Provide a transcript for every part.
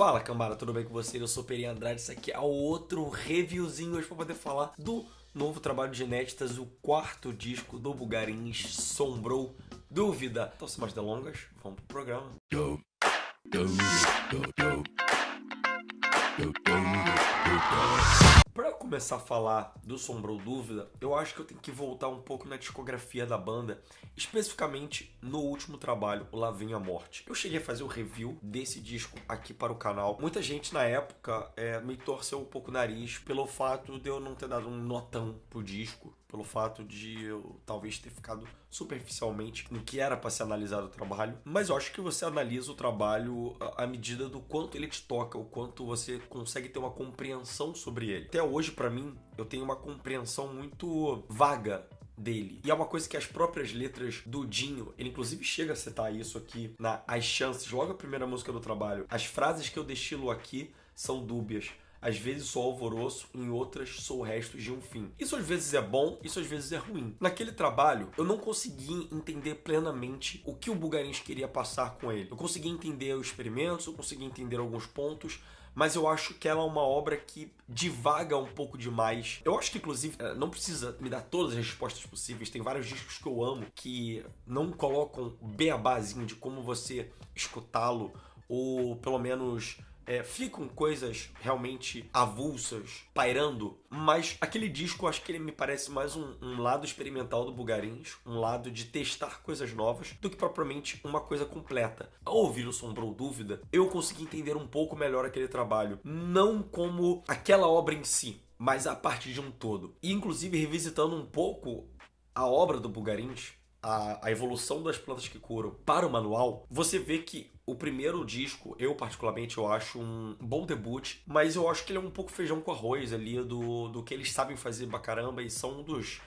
Fala, cambada, tudo bem com vocês? Eu sou Peri Andrade, isso aqui é outro reviewzinho hoje pra poder falar do novo trabalho de inéditas, o quarto disco do Bulgarins, Sombrou Dúvida. Então, sem mais delongas, vamos pro programa. Para começar a falar do Sombrou Dúvida, eu acho que eu tenho que voltar um pouco na discografia da banda, especificamente no último trabalho, o Lá Vem a Morte. Eu cheguei a fazer o review desse disco aqui para o canal. Muita gente na época me torceu um pouco o nariz pelo fato de eu não ter dado um notão pro disco, pelo fato de eu talvez ter ficado superficialmente no que era para ser analisado o trabalho, mas eu acho que você analisa o trabalho à medida do quanto ele te toca, o quanto você consegue ter uma compreensão sobre ele. Até hoje, para mim, eu tenho uma compreensão muito vaga dele. E é uma coisa que as próprias letras do Dinho, ele inclusive chega a citar isso aqui na As Chances, logo a primeira música do trabalho. As frases que eu destilo aqui são dúbias. Às vezes sou alvoroço, em outras sou restos de um fim. Isso às vezes é bom, isso às vezes é ruim. Naquele trabalho, eu não consegui entender plenamente o que o Bulgarins queria passar com ele. Eu consegui entender os experimentos, eu consegui entender alguns pontos, mas eu acho que ela é uma obra que divaga um pouco demais. Eu acho que, inclusive, não precisa me dar todas as respostas possíveis. Tem vários discos que eu amo que não colocam o beabazinho de como você escutá-lo, ou pelo menos ficam coisas realmente avulsas, pairando, mas aquele disco, eu acho que ele me parece mais um lado experimental do Bulgarins, um lado de testar coisas novas, do que propriamente uma coisa completa. Ao ouvir o Sombrou Dúvida, eu consegui entender um pouco melhor aquele trabalho, não como aquela obra em si, mas a parte de um todo. E inclusive revisitando um pouco a obra do Bulgarins, a evolução das plantas que curam para o manual, você vê que o primeiro disco, eu particularmente, eu acho um bom debut, mas eu acho que ele é um pouco feijão com arroz ali do que eles sabem fazer pra caramba e são um dos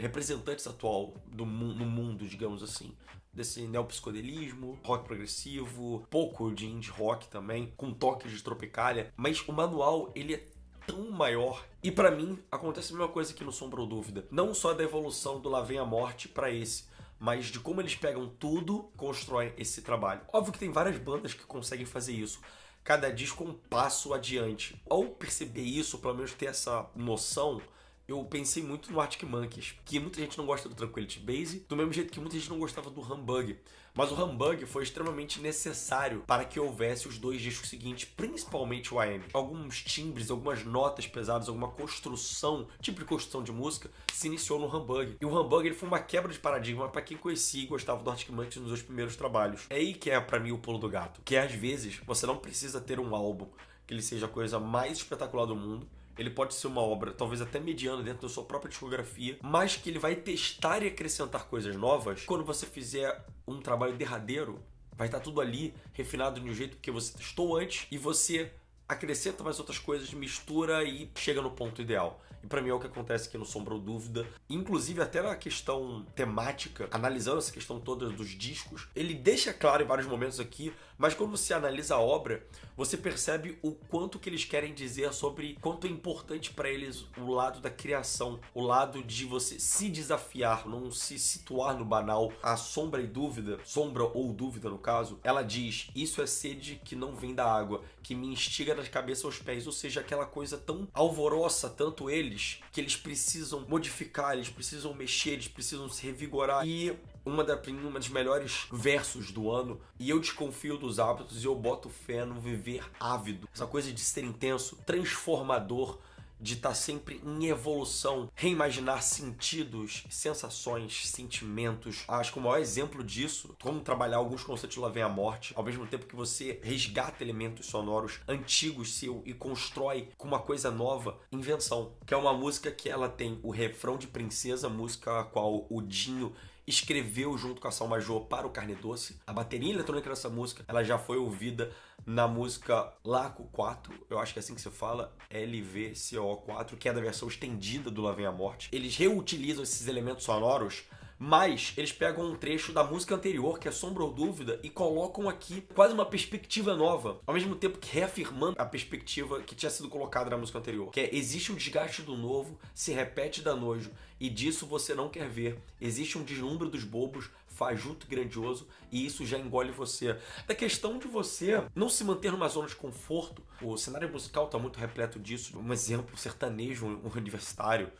representantes atual no mundo, digamos assim, desse neopsicodelismo, rock progressivo, pouco de indie rock também, com toques de Tropicália, mas o manual, ele é tão maior. E pra mim, acontece a mesma coisa aqui no Sombrou Dúvida. Não só da evolução do Lá Vem a Morte pra esse, mas de como eles pegam tudo e constroem esse trabalho. Óbvio que tem várias bandas que conseguem fazer isso. Cada disco é um passo adiante. Ao perceber isso, pelo menos ter essa noção, eu pensei muito no Arctic Monkeys, que muita gente não gosta do Tranquility Base, do mesmo jeito que muita gente não gostava do Humbug. Mas o Humbug foi extremamente necessário para que houvesse os dois discos seguintes, principalmente o AM. Alguns timbres, algumas notas pesadas, alguma construção, tipo de construção de música, se iniciou no Humbug. E o Humbug, ele foi uma quebra de paradigma para quem conhecia e gostava do Arctic Monkeys nos seus primeiros trabalhos. É aí que é, para mim, o pulo do gato. Que às vezes, você não precisa ter um álbum que ele seja a coisa mais espetacular do mundo. Ele pode ser uma obra, talvez até mediana dentro da sua própria discografia, mas que ele vai testar e acrescentar coisas novas. Quando você fizer um trabalho derradeiro, vai estar tudo ali refinado de um jeito que você testou antes e você acrescenta mais outras coisas, mistura e chega no ponto ideal. E pra mim é o que acontece aqui no Sombrou Dúvida. Inclusive até na questão temática, analisando essa questão toda dos discos, ele deixa claro em vários momentos aqui, mas quando você analisa a obra, você percebe o quanto que eles querem dizer sobre quanto é importante pra eles o lado da criação, o lado de você se desafiar, não se situar no banal. A Sombra e Dúvida, Sombra ou Dúvida no caso, ela diz: isso é sede que não vem da água, que me instiga das cabeças aos pés, ou seja, aquela coisa tão alvoroça, tanto eles, que eles precisam modificar, eles precisam mexer, eles precisam se revigorar. E uma dos melhores versos do ano, e eu desconfio dos hábitos e eu boto fé no viver ávido. Essa coisa de ser intenso, transformador, de estar sempre em evolução, reimaginar sentidos, sensações, sentimentos. Acho que o maior exemplo disso, como trabalhar alguns conceitos de Lá Vem a Morte, ao mesmo tempo que você resgata elementos sonoros antigos seu e constrói com uma coisa nova, Invenção, que é uma música que ela tem o refrão de Princesa, música a qual o Dinho escreveu junto com a Sal Major para o Carne Doce. A bateria eletrônica dessa música, ela já foi ouvida na música Laco 4, eu acho que é assim que se fala, LVCO4, que é da versão estendida do Lá Vem a Morte. Eles reutilizam esses elementos sonoros, mas eles pegam um trecho da música anterior, que é Sombra ou Dúvida, e colocam aqui quase uma perspectiva nova, ao mesmo tempo que reafirmando a perspectiva que tinha sido colocada na música anterior, que é: existe um desgaste do novo, se repete da nojo, e disso você não quer ver. Existe um deslumbre dos bobos, fajuto grandioso e isso já engole você. Da questão de você não se manter numa zona de conforto, o cenário musical tá muito repleto disso. Um exemplo, sertanejo universitário,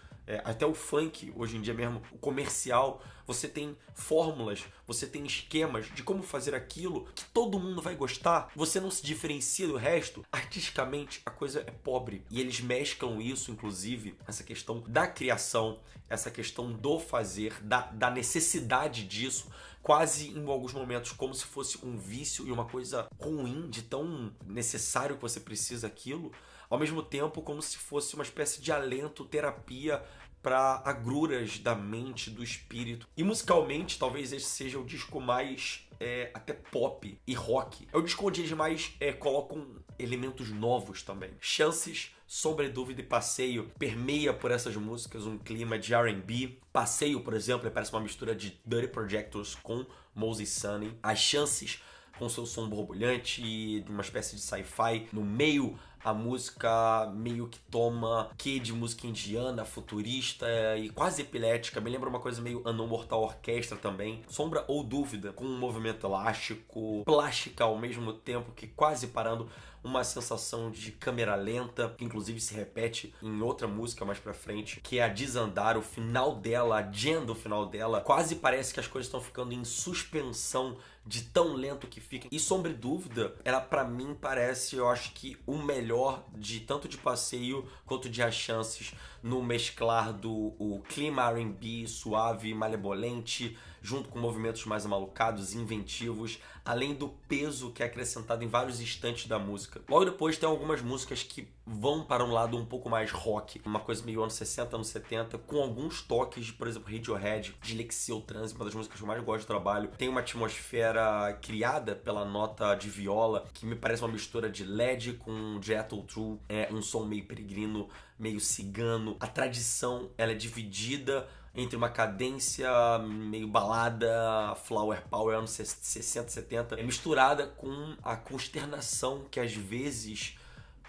até o funk, hoje em dia mesmo, o comercial, você tem fórmulas, você tem esquemas de como fazer aquilo que todo mundo vai gostar, você não se diferencia do resto. Artisticamente, a coisa é pobre. E eles mesclam isso, inclusive, essa questão da criação, essa questão do fazer, da necessidade disso, quase em alguns momentos como se fosse um vício e uma coisa ruim, de tão necessário que você precisa aquilo, ao mesmo tempo como se fosse uma espécie de alento, terapia para agruras da mente, do espírito. E musicalmente, talvez esse seja o disco mais até pop e rock. É o disco onde eles mais colocam elementos novos também. Chances, Sombra e Dúvida e Passeio permeia por essas músicas um clima de R&B. Passeio, por exemplo, parece uma mistura de Dirty Projectors com Moses Sunny. As Chances, com seu som borbulhante de uma espécie de sci-fi. No meio, a música meio que toma quê de música indiana, futurista e quase epilética. Me lembra uma coisa meio Unknown Mortal Orquestra também. Sombra ou Dúvida, com um movimento elástico, plástica ao mesmo tempo, que quase parando uma sensação de câmera lenta, que inclusive se repete em outra música mais pra frente, que é a Desandar. O final dela, a jam do final dela, quase parece que as coisas estão ficando em suspensão de tão lento que fica. E Sombra e Dúvida, ela pra mim parece, eu acho que o melhor de tanto de Passeio quanto de As Chances, no mesclar o clima R&B suave e malebolente, junto com movimentos mais amalucados e inventivos, além do peso que é acrescentado em vários instantes da música. Logo depois tem algumas músicas que vão para um lado um pouco mais rock, uma coisa meio anos 60, anos 70, com alguns toques de, por exemplo, Radiohead, de Lexia Trans, uma das músicas que eu mais gosto do trabalho. Tem uma atmosfera criada pela nota de viola, que me parece uma mistura de LED com Jethro Tull, um som meio peregrino, meio cigano. A tradição, ela é dividida entre uma cadência meio balada, flower power, anos 60, 70, misturada com a consternação que às vezes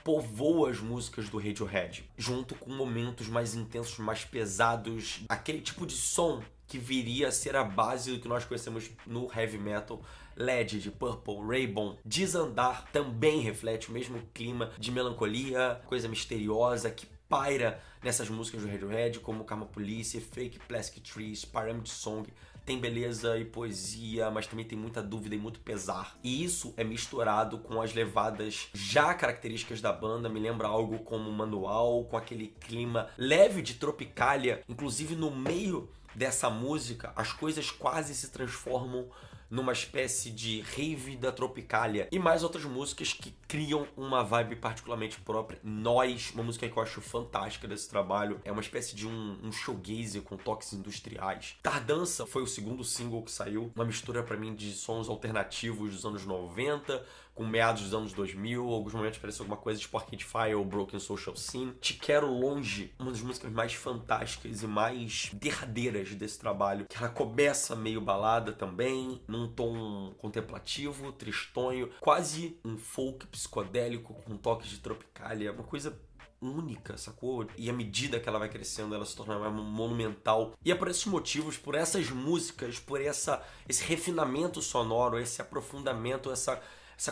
povoa as músicas do Radiohead, junto com momentos mais intensos, mais pesados, aquele tipo de som que viria a ser a base do que nós conhecemos no heavy metal. LED, de Purple, Raybon. Desandar também reflete o mesmo clima de melancolia, coisa misteriosa que paira nessas músicas do Radiohead, como Karma Police, Fake Plastic Trees, Pyramid Song. Tem beleza e poesia, mas também tem muita dúvida e muito pesar. E isso é misturado com as levadas já características da banda. Me lembra algo como Manual, com aquele clima leve de Tropicália. Inclusive no meio dessa música, as coisas quase se transformam numa espécie de rave da Tropicália. E mais outras músicas que criam uma vibe particularmente própria. Nós, uma música que eu acho fantástica desse trabalho, é uma espécie de um showgaze com toques industriais. Tardança foi o segundo single que saiu, uma mistura pra mim de sons alternativos dos anos 90, com meados dos anos 2000, alguns momentos pareceu alguma coisa de Arcade Fire ou Broken Social Scene. Te Quero Longe, uma das músicas mais fantásticas e mais derradeiras desse trabalho, que ela começa meio balada também, num tom contemplativo, tristonho, quase um folk psicodélico com toques de Tropicália, uma coisa única, sacou? E à medida que ela vai crescendo, ela se torna mais monumental. E é por esses motivos, por essas músicas, por esse refinamento sonoro, esse aprofundamento, essa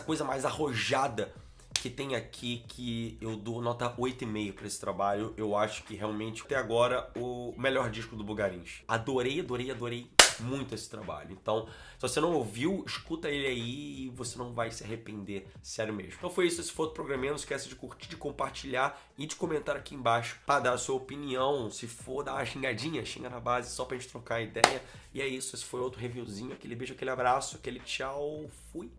coisa mais arrojada que tem aqui, que eu dou nota 8,5 para esse trabalho. Eu acho que realmente, até agora, o melhor disco do Bugarins. Adorei muito esse trabalho. Então, se você não ouviu, escuta ele aí e você não vai se arrepender, sério mesmo. Então foi isso, esse foi outro programa. Não esquece de curtir, de compartilhar e de comentar aqui embaixo para dar a sua opinião. Se for dar uma xingadinha, xinga na base, só pra gente trocar ideia. E é isso, esse foi outro reviewzinho. Aquele beijo, aquele abraço, aquele tchau, fui!